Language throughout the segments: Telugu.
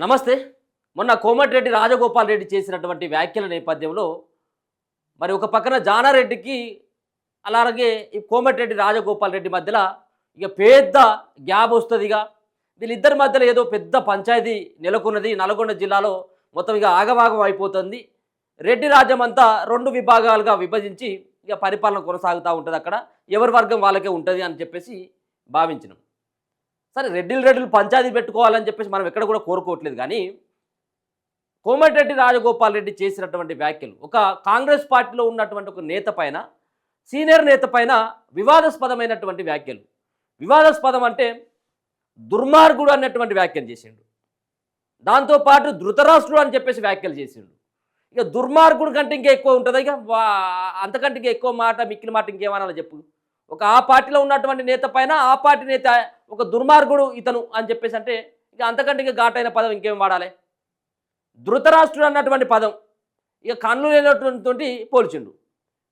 నమస్తే. మొన్న కోమటిరెడ్డి రాజగోపాల్ రెడ్డి చేసినటువంటి వ్యాఖ్యల నేపథ్యంలో మరి ఒక పక్కన జానారెడ్డికి అలాగే ఈ కోమటిరెడ్డి రాజగోపాల్ రెడ్డి మధ్యలో ఇక పెద్ద గ్యాప్ వస్తుంది. ఇక వీళ్ళిద్దరి మధ్యలో ఏదో పెద్ద పంచాయతీ నెలకొన్నది. నల్గొండ జిల్లాలో మొత్తం ఇక ఆగమాగం అయిపోతుంది. రెడ్డి రాజ్యం అంతా రెండు విభాగాలుగా విభజించి ఇక పరిపాలన కొనసాగుతూ ఉంటుంది. అక్కడ ఎవరి వర్గం వాళ్ళకే ఉంటుంది అని చెప్పేసి భావించినాం. సరే, రెడ్డిలు పంచాయతీ పెట్టుకోవాలని చెప్పేసి మనం ఎక్కడ కూడా కోరుకోవట్లేదు. కానీ కోమటిరెడ్డి రాజగోపాల్ రెడ్డి చేసినటువంటి వ్యాఖ్యలు ఒక కాంగ్రెస్ పార్టీలో ఉన్నటువంటి ఒక నేత పైన, సీనియర్ నేత పైన వివాదాస్పదమైనటువంటి వ్యాఖ్యలు. వివాదాస్పదం అంటే దుర్మార్గుడు అన్నటువంటి వ్యాఖ్యలు చేసిండు. దాంతోపాటు ధృతరాష్ట్రుడు అని చెప్పేసి వ్యాఖ్యలు చేసిండు. ఇక దుర్మార్గుడు కంటే ఇంకా ఎక్కువ ఉంటుంది. ఇక అంతకంటే ఇంకా ఎక్కువ మాట, మిక్కిన మాట ఇంకేమన్నా చెప్పు. ఒక ఆ పార్టీలో ఉన్నటువంటి నేత పైన ఆ పార్టీ నేత ఒక దుర్మార్గుడు ఇతను అని చెప్పేసి అంటే ఇక అంతకంటే ఇక ఘాటైన పదం ఇంకేం వాడాలి. ధృతరాష్ట్రుడు అన్నటువంటి పదం ఇక కన్ను లేనటువంటి పోల్చిండు.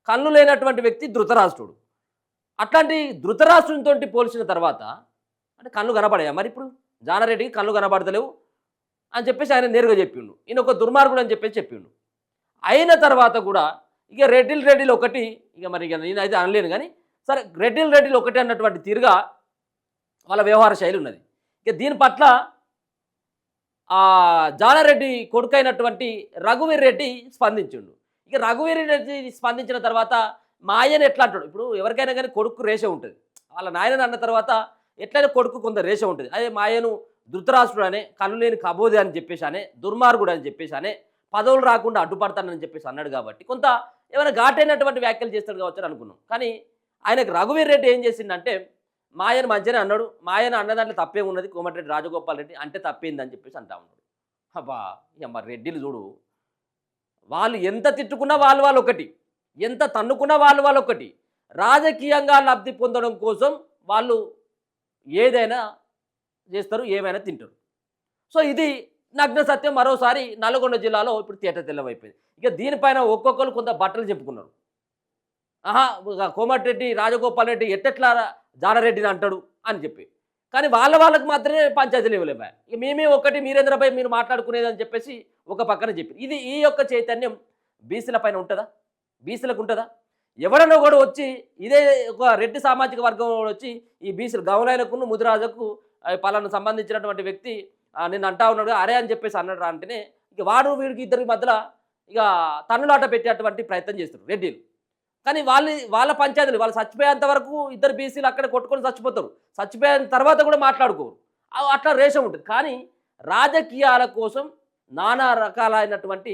కన్ను లేనటువంటి వ్యక్తి ధృతరాష్ట్రుడు. అట్లాంటి ధృతరాష్ట్రునితోటి పోల్చిన తర్వాత అంటే కన్ను కనబడాయా మరి? ఇప్పుడు జానారెడ్డికి కన్ను కనబడతలేవు అని చెప్పేసి ఆయన నేరుగా చెప్పిండు. ఈయన ఒక దుర్మార్గుడు అని చెప్పేసి చెప్పిండు. అయిన తర్వాత కూడా ఇక రెడ్డిలు ఒకటి, ఇక మరి ఇక నేనైతే అనలేను కానీ సరే, రెడ్డిలు ఒకటి అన్నటువంటి తీరుగా వాళ్ళ వ్యవహార శైలి ఉన్నది. ఇక దీని పట్ల జానారెడ్డి కొడుకైనటువంటి రఘువీర్ రెడ్డి స్పందించిండు. ఇక రఘువీర్ రెడ్డి స్పందించిన తర్వాత మా ఆయన ఎట్లా అంటాడు? ఇప్పుడు ఎవరికైనా కానీ కొడుకు రేషం ఉంటుంది. వాళ్ళ నాయనని అన్న తర్వాత ఎట్లయినా కొడుకు కొంత రేషం ఉంటుంది. అదే మా ఆయను ధృతరాష్ట్రుడు అనే, కళ్ళు లేని కబోదే అని చెప్పేసి అనే, దుర్మార్గుడు అని చెప్పేసి అనే, పదవులు రాకుండా అడ్డుపడతానని చెప్పేసి అన్నాడు. కాబట్టి కొంత ఏమైనా ఘాటైనటువంటి వ్యాఖ్యలు చేస్తాడు కావచ్చు అని అనుకున్నాం. కానీ ఆయనకు రఘువీర్ రెడ్డి ఏం చేసిందంటే మాయను మంచిగానే అన్నాడు. మాయన అన్న దాంట్లో తప్పే ఉన్నది, కోమటిరెడ్డి రాజగోపాల్ రెడ్డి అంటే తప్పేంది అని చెప్పేసి అంటా ఉన్నాడు. అబ్బా, ఇక మరి రెడ్డిలు చూడు, వాళ్ళు ఎంత తిట్టుకున్నా వాళ్ళు ఒకటి, ఎంత తన్నుకున్నా వాళ్ళు ఒకటి. రాజకీయంగా లబ్ధి పొందడం కోసం వాళ్ళు ఏదైనా చేస్తారు, ఏమైనా తింటారు. సో ఇది నగ్న సత్యం. మరోసారి నల్గొండ జిల్లాలో ఇప్పుడు తేట తెల్లవైపోయింది. ఇక దీనిపైన ఒక్కొక్కరు కొంత బట్టలు చెప్పుకున్నారు. కోమటిరెడ్డి రాజగోపాల్ రెడ్డి ఎట్టెట్లా జానారెడ్డిని అంటాడు అని చెప్పి. కానీ వాళ్ళకు మాత్రమే పంచాయతీలు ఇవ్వలేవా. ఇక మేమే ఒకటి, మీరేంద్రపై మీరు మాట్లాడుకునేది అని చెప్పేసి ఒక పక్కన చెప్పి ఇది ఈ యొక్క చైతన్యం బీసీల పైన ఉంటుందా? బీసీలకు ఉంటుందా? ఎవడన్నా కూడా వచ్చి ఇదే ఒక రెడ్డి సామాజిక వర్గం వచ్చి ఈ బీసీలు గౌలైనకు ముదిరాజకు పలానా సంబంధించినటువంటి వ్యక్తి నిన్ను అంటా ఉన్నాడు అరే అని చెప్పేసి అన్నాడు అంటేనే ఇక వాడు వీడికి ఇద్దరి మధ్యలో ఇక తన్నులాట పెట్టేటువంటి ప్రయత్నం చేస్తారు రెడ్డిలు. కానీ వాళ్ళ పంచాయతీలు వాళ్ళు చచ్చిపోయేంత వరకు ఇద్దరు బీసీలు అక్కడ కొట్టుకొని చచ్చిపోతారు. చచ్చిపోయిన తర్వాత కూడా మాట్లాడుకోరు. అట్లా రేషం ఉంటుంది. కానీ రాజకీయాల కోసం నానా రకాలైనటువంటి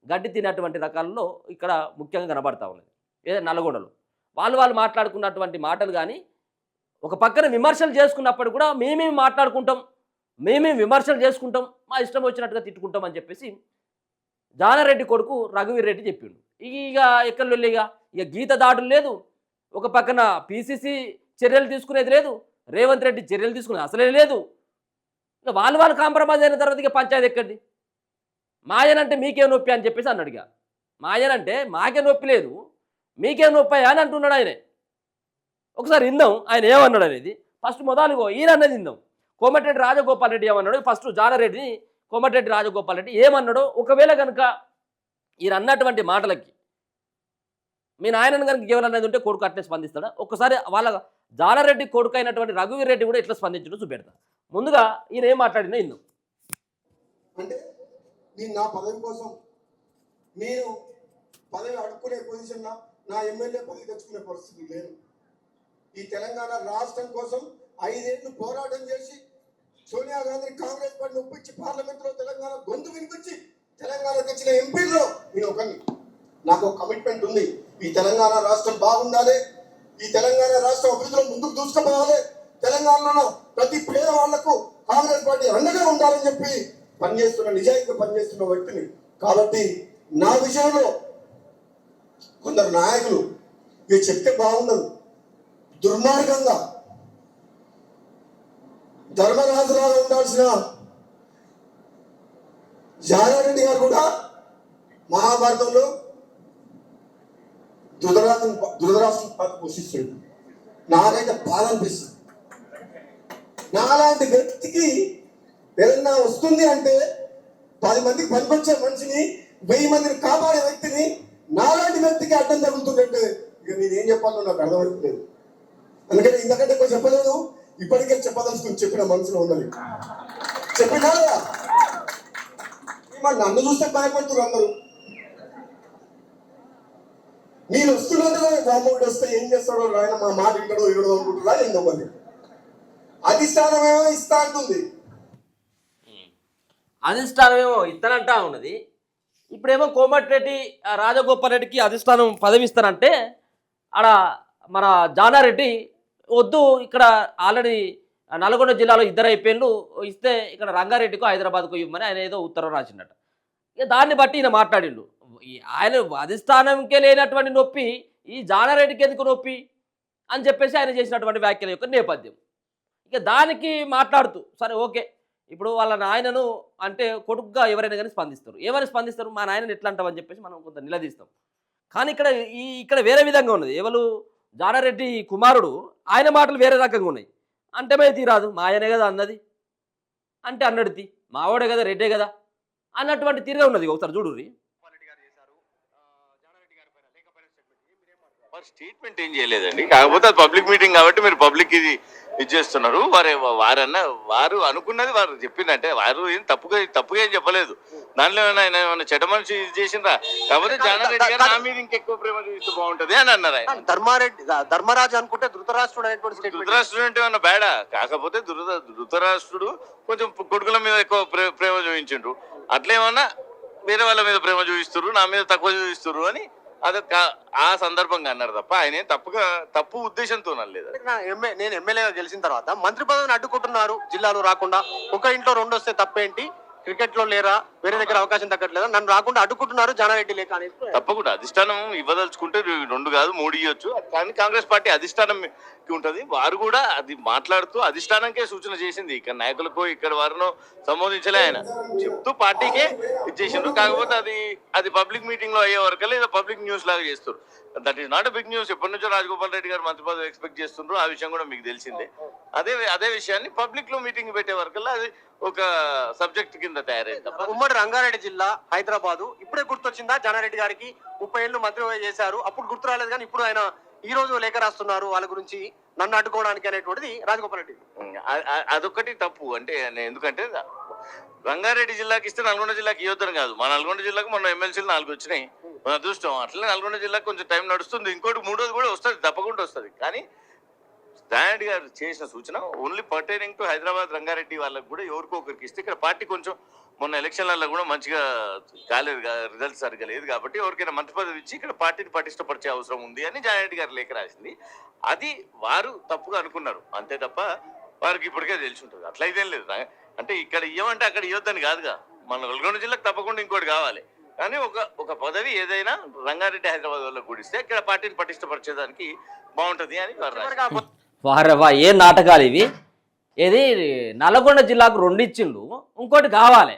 గడ్డి తినేటువంటి రకాలలో ఇక్కడ ముఖ్యంగా కనబడతా ఉన్నది. ఏదో నల్గొండలో వాళ్ళు మాట్లాడుకున్నటువంటి మాటలు కానీ ఒక పక్కన విమర్శలు చేసుకున్నప్పుడు కూడా మేమేమి మాట్లాడుకుంటాం, మేమేమి విమర్శలు చేసుకుంటాం, మా ఇష్టం వచ్చినట్టుగా తిట్టుకుంటాం అని చెప్పేసి జానారెడ్డి కొడుకు రఘువీర్ రెడ్డి చెప్పిండు. ఇక ఎక్కడ ఇక గీత దాడులు లేదు, ఒక పక్కన పీసీసీ చర్యలు తీసుకునేది లేదు, రేవంత్ రెడ్డి చర్యలు తీసుకునేది అసలే లేదు. ఇక వాళ్ళు కాంప్రమైజ్ అయిన తర్వాత ఇక పంచాయతీ ఎక్కడిది? మాయనంటే మీకే నొప్పి అని చెప్పేసి అన్నాడు. ఇక మాయనంటే మాకే నొప్పి లేదు, మీకే నొప్పి అని అంటున్నాడు ఆయనే. ఒకసారి ఇందాం ఆయన ఏమన్నాడు అనేది. ఫస్ట్ మొదలుగో ఈయన అన్నది ఇందాం. కోమటిరెడ్డి రాజగోపాల్ రెడ్డి ఏమన్నాడు, ఫస్ట్ జానారెడ్డిని కోమటిరెడ్డి రాజగోపాల్ రెడ్డి ఏమన్నాడో, ఒకవేళ కనుక ఈయన అన్నటువంటి మాటలకి మీ నాయనను కనుక కేవలనేది ఉంటే కొడుకు అట్లే స్పందిస్తాడా? ఒక్కసారి వాళ్ళ జానారెడ్డి కొడుకు అయినటువంటి రఘువీర్ రెడ్డి కూడా ఎట్లా స్పందించడో చూపెడతా. ముందుగా ఈయన ఏం మాట్లాడినా ఇందు. అంటే నేను నా పదవి కోసం నేను పదవి అడుక్కునే పొజిషన్ నా ఎమ్మెల్యే పదవి తెచ్చుకునే పరిస్థితి లేదు. ఈ తెలంగాణ రాష్ట్రం కోసం 5 ఏళ్ళు పోరాటం చేసి సోనియా గాంధీ కాంగ్రెస్ పార్టీ ఒప్పించి పార్లమెంట్లో తెలంగాణ గొంతు వినిపించి తెలంగాణ తెచ్చిన ఎంపీల్లో నేను ఒకరిని. నాకు ఒక కమిట్మెంట్ ఉంది. ఈ తెలంగాణ రాష్ట్రం బాగుండాలి, ఈ తెలంగాణ రాష్ట్రం అభివృద్ధిలో ముందుకు దూసుకుపోవాలి, తెలంగాణలో ప్రతి పేదవాళ్లకు కాంగ్రెస్ పార్టీ అండగా ఉండాలని చెప్పి పనిచేస్తున్న, నిజాయితీగా పనిచేస్తున్న వ్యక్తిని. కాబట్టి నా విషయంలో కొందరు నాయకులు మీరు చెప్తే బాగుండదు, దుర్మార్గంగా ధర్మరాజులాగా ఉండాల్సిన జానారెడ్డి గారు కూడా మహాభారతంలో ధృతరాష్ట్రం పాత్ర పోషిస్తాడు. నాకైతే బాధ అనిపిస్తుంది. నాలాంటి వ్యక్తికి ఏదన్నా వస్తుంది అంటే 10 మందికి పనికొచ్చే మనిషిని 1000 మందిని కాపాడే వ్యక్తిని నాలాంటి వ్యక్తికి అడ్డం తగులుతుందంటే ఇక నేనేం చెప్పాలో నాకు అర్థమవుతలేదు. అందుకని ఇంతకంటే ఎక్కువ చెప్పలేదు, ఇప్పటికే చెప్పదలుచుకుని చెప్పిన మనసులో ఉన్నది చెప్పినా మరి నన్ను చూస్తే భయపడుతున్నారు అందరూ. మీరు వస్తున్నట్టుగా రామోడు వస్తే ఏం చేస్తాడో ఆయన మా మాట ఇంటడో ఇవ్వడో అనుకుంటున్నా ఏందో మరి అధిష్టానమేమో ఇస్తా అంటుంది. అధిష్టానమేమో ఇస్తానంటా ఉన్నది. ఇప్పుడేమో కోమటిరెడ్డి రాజగోపాల్ రెడ్డికి అధిష్టానం పదవి ఇస్తానంటే ఆడ మన జానారెడ్డి వద్దు, ఇక్కడ ఆల్రెడీ నల్గొండ జిల్లాలో 2 అయిపోయిన్లు ఇస్తే ఇక్కడ రంగారెడ్డికో హైదరాబాద్కో ఇవ్వమని ఆయన ఏదో ఉత్తరం రాసిండట. ఇక దాన్ని బట్టి ఈయన మాట్లాడిండు. ఆయన అధిష్టానంకే లేనటువంటి నొప్పి ఈ జానారెడ్డికి ఎందుకు నొప్పి అని చెప్పేసి ఆయన చేసినటువంటి వ్యాఖ్యల యొక్క నేపథ్యం. ఇక దానికి మాట్లాడుతూ సరే ఓకే, ఇప్పుడు వాళ్ళ నాయనను అంటే కొడుకుగా ఎవరైనా కానీ స్పందిస్తారు. ఏమైనా స్పందిస్తారు, మా నాయనని ఎట్లా అంటామని చెప్పేసి మనం కొంత నిలదీస్తాం. కానీ ఇక్కడ వేరే విధంగా ఉన్నది. ఎవరు జానారెడ్డి కుమారుడు, ఆయన మాటలు వేరే రకంగా ఉన్నాయి. అంటే మీద తీరాదు, మా ఆయనే కదా అన్నది అంటే అన్నది, మావాడే కదా రెడ్డే కదా అన్నటువంటి తీరుగా ఉన్నది. ఒకసారి చూడు. స్టేట్మెంట్ ఏం చేయలేదండి, కాకపోతే అది పబ్లిక్ మీటింగ్ కాబట్టి మీరు పబ్లిక్ ఇది చేస్తున్నారు. వారు అనుకున్నది వారు చెప్పిందంటే వారు ఏం తప్పుగా ఏం చెప్పలేదు. దానిలో ఏమైనా చెడ్డ మనిషి ఇది చేసిందా? కాకపోతే జానారెడ్డి గారు నా మీద ఇంకెక్కువ ప్రేమ చూపిస్తే బాగుంటది అని అన్నారు. ఆయన ధర్మరాజు అనుకుంటే ధృతరాష్ట్రుడు అనేటువంటి ధృతరాష్ట్రుడు అంటే ఏమన్నా బేడా? కాకపోతే ధృతరాష్ట్రుడు కొంచెం కొడుకుల మీద ఎక్కువ ప్రేమ చూపించిండ్రు. అట్లేమన్నా వేరే వాళ్ళ మీద ప్రేమ చూపిస్తున్నారు, నా మీద తక్కువ చూపిస్తున్నారు అని అదొక ఆ సందర్భంగా అన్నారు తప్ప ఆయన తప్పు ఉద్దేశంతో అనలేదు. నేను ఎమ్మెల్యేగా గెలిచిన తర్వాత మంత్రి పదవిని అడ్డుకుంటున్నారు, జిల్లాలో రాకుండా. ఒక ఇంట్లో 2 వస్తే తప్పేంటి? క్రికెట్ లో లేరా, వేరే దగ్గర అవకాశం తగ్గట్లేదా, నన్ను రాకుండా అడ్డుకుంటున్నారు జానారెడ్డి లేక అనేది. తప్పకుండా అధిష్టానం ఇవ్వదలుచుకుంటే 2 కాదు 3 ఇవ్వచ్చు. కానీ కాంగ్రెస్ పార్టీ అధిష్టానం ఉంటది. వారు కూడా అది మాట్లాడుతూ అధిష్టానంకే సూచన చేసింది. ఇక్కడ నాయకులకు ఇక్కడ వారినో సంబోధించలే. ఆయన చెప్తూ పార్టీకే ఇచ్చేసిండ్రు. కాకపోతే అది పబ్లిక్ మీటింగ్ లో అయ్యే వరకు లేదా పబ్లిక్ న్యూస్ లాగా చేస్తారు. That is not big news. ఎప్పటి నుంచో రాజగోపాల్ రెడ్డి గారు మంత్రి పదవి ఎక్స్పెక్ట్ చేస్తుండ్రు. ఆ విషయం కూడా మీకు తెలిసిందే. అదే విషయాన్ని పబ్లిక్ లో మీటింగ్ పెట్టే వరకల్లా అది ఒక సబ్జెక్ట్ కింద తయారైంది. ఉమ్మడి రంగారెడ్డి జిల్లా, హైదరాబాదు ఇప్పుడే గుర్తొచ్చిందా జానారెడ్డి గారికి? 30 ఏళ్ళు మంత్రి చేశారు, అప్పుడు గుర్తు రాలేదు. కానీ ఇప్పుడు ఆయన ఈ రోజు లేఖ రాస్తున్నారు వాళ్ళ గురించి, నన్ను అడ్డుకోవడానికి అనేటువంటిది రాజగోపాల్ రెడ్డి. అదొక్కటి తప్పు. అంటే ఎందుకంటే రంగారెడ్డి జిల్లాకి ఇస్తే నల్గొండ జిల్లాకి ఇవ్వద్దని కాదు. మా నల్గొండ జిల్లాకు మొన్న ఎమ్మెల్సీలు 4 వచ్చినాయి. మన అదృష్టం. అట్లనే నల్గొండ జిల్లాకు కొంచెం టైం నడుస్తుంది. ఇంకోటి 3రోజు కూడా వస్తుంది, తప్పకుండా వస్తుంది. కానీ జానారెడ్డి గారు చేసిన సూచన only pertaining to Hyderabad Rangareddy వాళ్ళకి కూడా ఎవరికో ఒకరికి ఇస్తే ఇక్కడ పార్టీ కొంచెం మొన్న ఎలక్షన్లలో కూడా మంచిగా కాలేదు, రిజల్ట్ సరిగ్గా లేదు. కాబట్టి ఎవరికైనా మంత్రి పదవి ఇచ్చి ఇక్కడ పార్టీని పటిష్టపరిచే అవసరం ఉంది అని జానారెడ్డి గారు లేఖ రాసింది. అది వారు తప్పుగా అనుకున్నారు అంతే తప్ప వారికి ఇప్పటికే తెలిసి ఉంటుంది. అట్లయితే లేదు. అంటే ఇక్కడ ఇవ్వమంటే అక్కడ ఇవ్వద్దని కాదుగా. మన నల్గొండ జిల్లాకు తప్పకుండా ఇంకోటి కావాలి. కానీ ఒక పదవి ఏదైనా రంగారెడ్డి హైదరాబాద్ వాళ్ళకి కూడిస్తే ఇక్కడ పార్టీని పటిష్టపరిచేదానికి బాగుంటది అని వారు. వారవా ఏం నాటకాలు ఇవి. ఏది నల్గొండ జిల్లాకు 2 ఇచ్చిండు, ఇంకోటి కావాలి.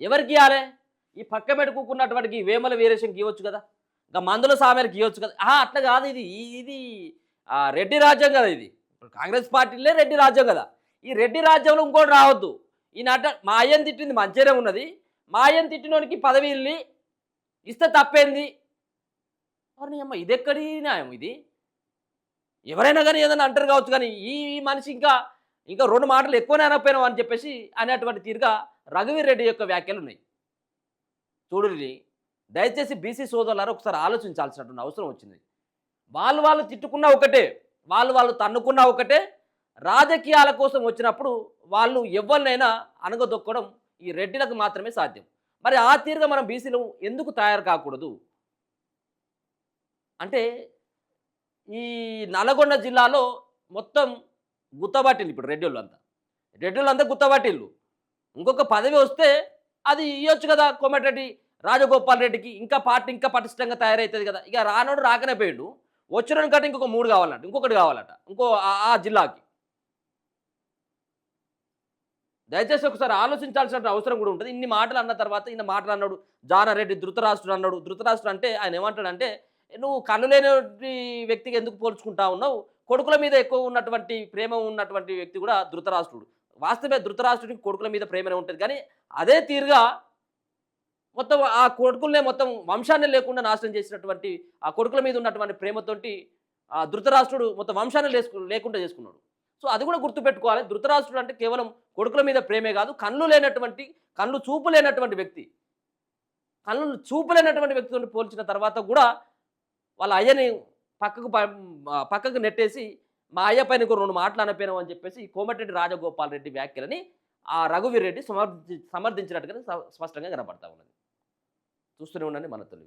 ఎవరికి ఇవ్వాలి? ఈ పక్క పెట్టుకున్నటువంటి వేమల వీరేశంకి ఇవ్వచ్చు కదా, ఇంకా మందుల సామెలకు ఇవ్వచ్చు కదా. అట్లా కాదు. ఇది రెడ్డి రాజ్యం కదా. ఇది కాంగ్రెస్ పార్టీలే రెడ్డి రాజ్యం కదా. ఈ రెడ్డి రాజ్యంలో ఇంకోటి రావద్దు. ఈ మా అయ్యని తిట్టింది మంచిగానే ఉన్నది, మా అయ్యని తిట్టినోనికి పదవి ఇస్తే తప్పేంది? మరి అమ్మ ఇదెక్కడి న్యాయం? ఇది ఎవరైనా కానీ ఏదైనా అంటారు కావచ్చు, కానీ ఈ మనిషి ఇంకా 2 మాటలు ఎక్కువనే అనకపోయినావు అని చెప్పేసి అనేటువంటి తీరుగా రఘువీర్ రెడ్డి యొక్క వ్యాఖ్యలు ఉన్నాయి. చూడండి, దయచేసి బీసీ సోదరులారా ఒకసారి ఆలోచించాల్సినటువంటి అవసరం వచ్చింది. వాళ్ళు తిట్టుకున్నా ఒకటే, వాళ్ళు తన్నుకున్నా ఒకటే. రాజకీయాల కోసం వచ్చినప్పుడు వాళ్ళు ఎవరినైనా అనగదొక్కడం ఈ రెడ్డిలకు మాత్రమే సాధ్యం. మరి ఆ తీరుగా మనం బీసీలు ఎందుకు తయారు కాకూడదు అంటే, ఈ నల్గొండ జిల్లాలో మొత్తం గుత్తబాటిళ్ళు. ఇప్పుడు రెడ్డిళ్ళు గుత్తబాటిళ్ళు. ఇంకొక పదవి వస్తే అది ఇవ్వచ్చు కదా కోమటిరెడ్డి రాజగోపాల్ రెడ్డికి. ఇంకా పార్టీ ఇంకా పటిష్టంగా తయారవుతుంది కదా. ఇక రానోడు రాకనే పోయాడు, వచ్చిన కంటే ఇంకొక 3 కావాలంట, ఇంకొకటి కావాలట ఇంకో ఆ జిల్లాకి. దయచేసి ఒకసారి ఆలోచించాల్సిన అవసరం కూడా ఉంటుంది. ఇన్ని మాటలు అన్న తర్వాత ఈయన మాటలు అన్నాడు జానారెడ్డి ధృతరాష్ట్రుడు అన్నాడు. ధృతరాష్ట్రుడు అంటే ఆయన ఏమంటాడంటే, నువ్వు కన్ను లేని వ్యక్తికి ఎందుకు పోల్చుకుంటా ఉన్నావు? కొడుకుల మీద ఎక్కువ ఉన్నటువంటి ప్రేమ ఉన్నటువంటి వ్యక్తి కూడా ధృతరాష్ట్రుడు. వాస్తవే ధృతరాష్ట్రుడికి కొడుకుల మీద ప్రేమనే ఉంటుంది, కానీ అదే తీరుగా మొత్తం ఆ కొడుకులనే మొత్తం వంశాన్ని లేకుండా నాశనం చేసినటువంటి ఆ కొడుకుల మీద ఉన్నటువంటి ప్రేమతోటి ఆ ధృతరాష్ట్రుడు మొత్తం వంశాన్ని లేకుండా చేసుకున్నాడు. సో అది కూడా గుర్తుపెట్టుకోవాలి. ధృతరాష్ట్రుడు అంటే కేవలం కొడుకుల మీద ప్రేమే కాదు, కళ్ళు చూపు లేనటువంటి వ్యక్తి. కళ్ళు చూపు లేనటువంటి వ్యక్తితో పోల్చిన తర్వాత కూడా వాళ్ళ అయ్యని పక్కకు నెట్టేసి మా అయ్య పైన ఇంకో 2 మాటలు అనపోయినాం అని చెప్పేసి కోమటిరెడ్డి రాజగోపాల్ రెడ్డి వ్యాఖ్యలని ఆ రఘువీర్ రెడ్డి సమర్థించినట్టుగా స్పష్టంగా కనపడతా ఉన్నది. చూస్తూనే ఉండండి మన తొలి.